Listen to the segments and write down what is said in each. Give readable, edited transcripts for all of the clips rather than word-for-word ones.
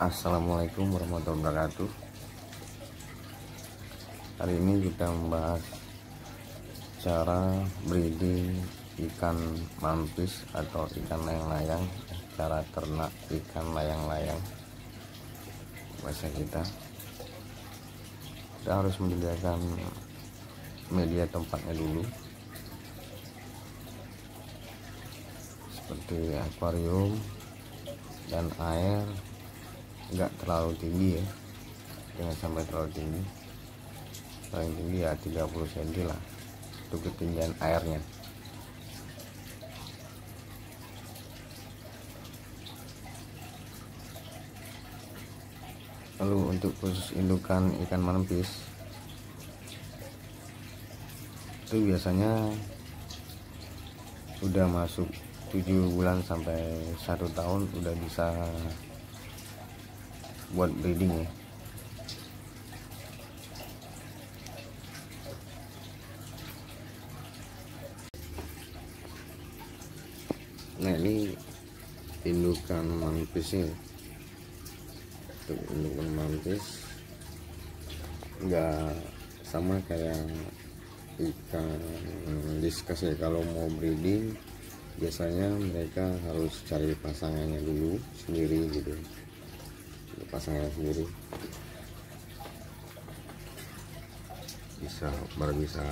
Assalamualaikum warahmatullahi wabarakatuh. Hari ini kita membahas cara breeding ikan mantis atau ikan layang-layang, cara ternak ikan layang-layang bahasa kita. Kita harus menyediakan media tempatnya dulu, seperti akuarium dan air enggak terlalu tinggi ya, jangan sampai terlalu tinggi. Paling tinggi ya 30 cm lah untuk ketinggian airnya. Lalu untuk khusus indukan ikan mantis itu biasanya udah masuk 7 bulan sampai 1 tahun udah bisa buat breeding ya. Nah, ini indukan mantisnya. Untuk indukan mantis nggak sama kayak ikan diskus ya. Kalau mau breeding biasanya mereka harus cari pasangannya dulu sendiri gitu, pasangannya sendiri baru bisa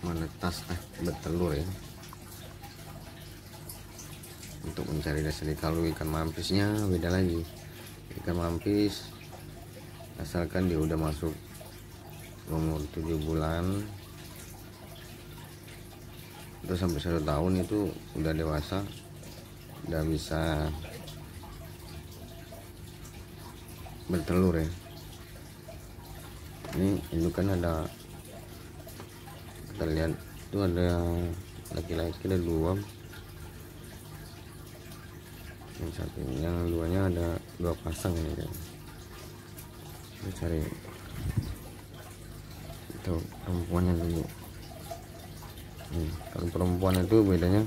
menetas bertelur ya, untuk mencari dasar. Kalau ikan mantisnya beda lagi. Ikan mantis asalkan dia udah masuk umur 7 bulan terus sampai 1 tahun itu udah dewasa, udah bisa bertelur ya. Ini indukan ada, kita lihat itu ada laki-laki, ada 2, yang satu, yang duanya ada 2 pasang ini kan. Kita cari itu perempuannya dulu. Kalau perempuan itu bedanya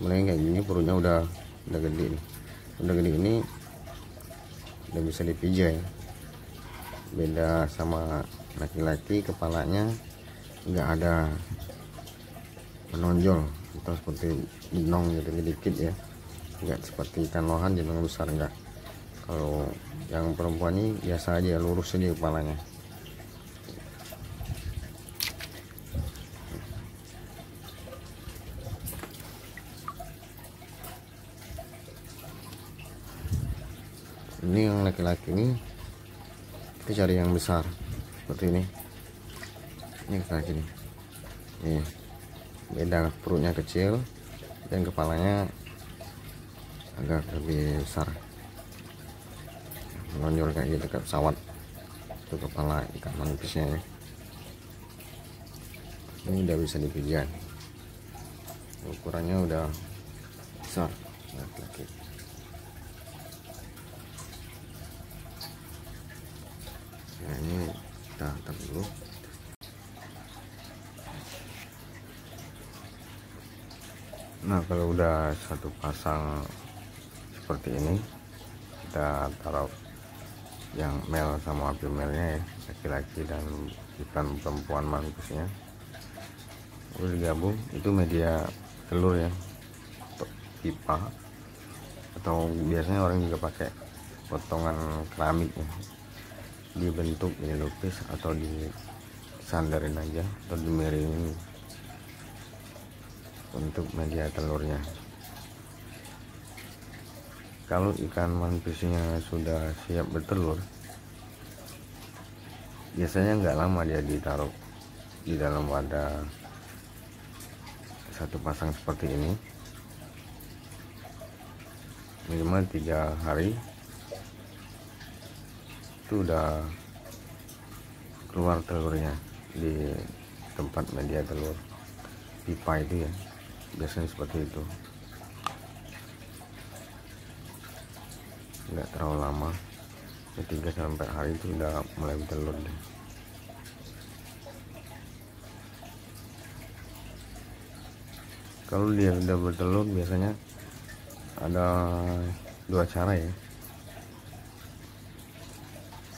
mulai kayak gini, perutnya udah gede nih. Udah gede ini udah bisa dipijak ya. Beda sama laki-laki, kepalanya nggak ada menonjol atau seperti benong gitu dikit ya, nggak seperti ikan lohan jenong besar, enggak. Kalau yang perempuan ini biasa aja, lurus aja kepalanya. Ini yang laki-laki ini kita cari yang besar seperti ini. Ini laki-laki nih. Nih, beda, perutnya kecil dan kepalanya agak lebih besar, menonjol kayak gitu kayak pesawat. Itu kepala ikan mantisnya ya. Ini udah bisa dipijat, ukurannya udah besar laki-laki. Nah, ini kita taruh dulu. Nah, kalau udah satu pasang seperti ini, kita taruh yang male sama female-nya ya, laki-laki dan ikan perempuan mantisnya. Udah digabung, itu media telur ya, untuk pipa, atau biasanya orang juga pakai potongan keramik ya, dibentuk ini lupis atau disandarin aja atau dimiringin untuk media telurnya. Kalau ikan mantisnya sudah siap bertelur, biasanya nggak lama dia ditaruh di dalam wadah satu pasang seperti ini, minimal 3 hari itu udah keluar telurnya di tempat media telur pipa itu ya, biasanya seperti itu. Nggak terlalu lama, 3-4 hari itu udah mulai bertelur deh. Kalau dia udah bertelur biasanya ada dua cara ya.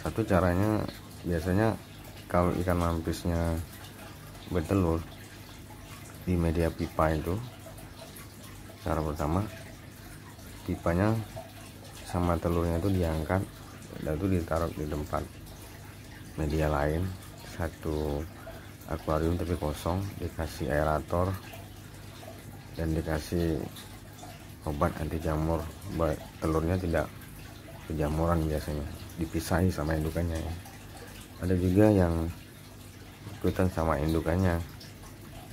Satu caranya, biasanya kalau ikan mampisnya bertelur di media pipa itu, cara pertama, pipanya sama telurnya itu diangkat dan itu ditaruh di tempat media lain, satu akuarium tapi kosong, dikasih aerator dan dikasih obat anti jamur, telurnya tidak kejamuran, biasanya dipisahi sama indukannya ya. Ada juga yang ikutan sama indukannya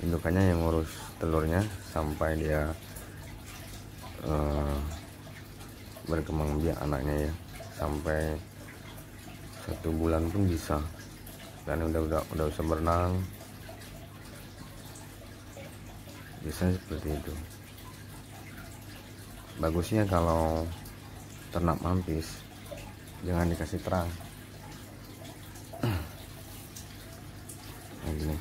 yang ngurus telurnya sampai dia berkembang biak anaknya ya, sampai 1 bulan pun bisa, dan udah bisa berenang, biasanya seperti itu. Bagusnya kalau ternak mampis jangan dikasih terang. Nah, gini,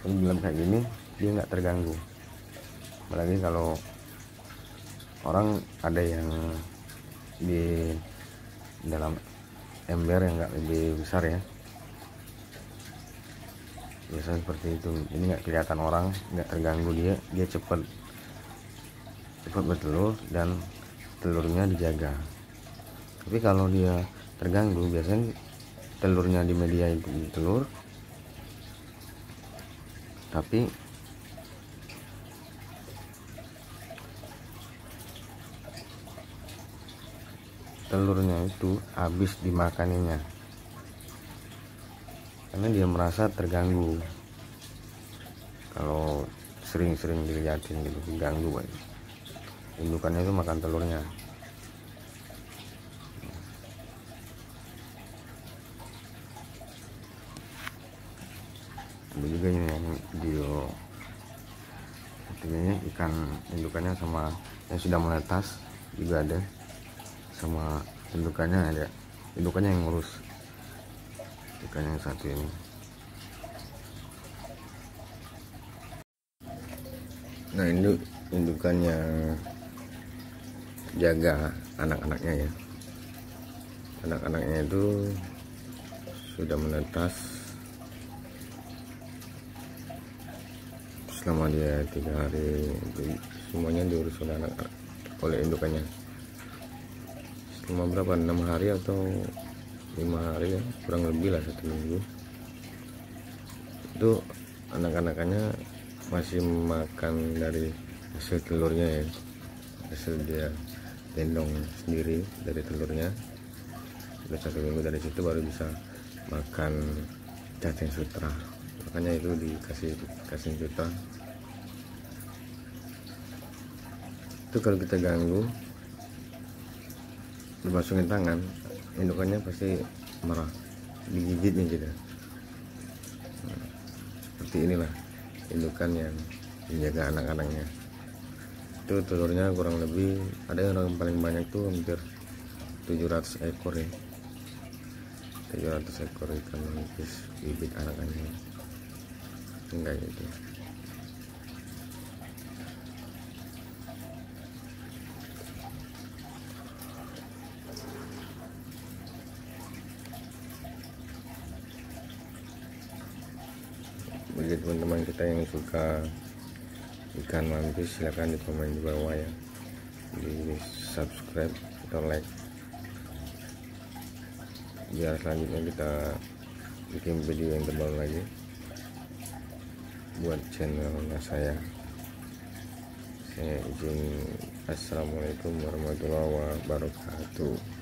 kalau gelap kayak gini dia nggak terganggu. Apalagi kalau orang ada yang di dalam ember yang nggak lebih besar ya, biasanya seperti itu. Ini nggak kelihatan orang, nggak terganggu, dia cepat bertelur dan telurnya dijaga. Tapi kalau dia terganggu, biasanya telurnya di media itu telur, tapi telurnya itu habis dimakaninya karena dia merasa terganggu. Kalau sering-sering dilihatin gitu, diganggu banget, indukannya itu makan telurnya. Ada juga ini yang video artinya ikan indukannya sama yang sudah menetas juga ada, sama indukannya ada, indukannya yang ngurus ikan yang satu ini. Nah, indukannya jaga anak-anaknya ya, anak-anaknya itu sudah menetas selama dia 3 hari, semuanya diurus oleh indukannya. Selama berapa, 6 hari atau 5 hari ya, kurang lebih lah 1 minggu. Itu anak-anakannya masih makan dari hasil telurnya ya, hasil dia gendong sendiri dari telurnya. Udah 1 minggu dari situ baru bisa makan cacing sutra, makanya itu dikasih cacing sutra. Itu kalau kita ganggu, dimasukin tangan, indukannya pasti marah, digigitnya gitu. Nah, seperti inilah indukan yang menjaga anak-anaknya. Itu telurnya kurang lebih, ada yang paling banyak tuh hampir 700 ekor ya, 700 ekor ikan manggis bibit anak-anaknya enggak gitu. Bagi teman-teman kita yang suka ikan manggis, silahkan di komen di bawah ya, di subscribe atau like, biar selanjutnya kita bikin video yang terbaru lagi buat channel saya. Saya izin, assalamualaikum warahmatullahi wabarakatuh.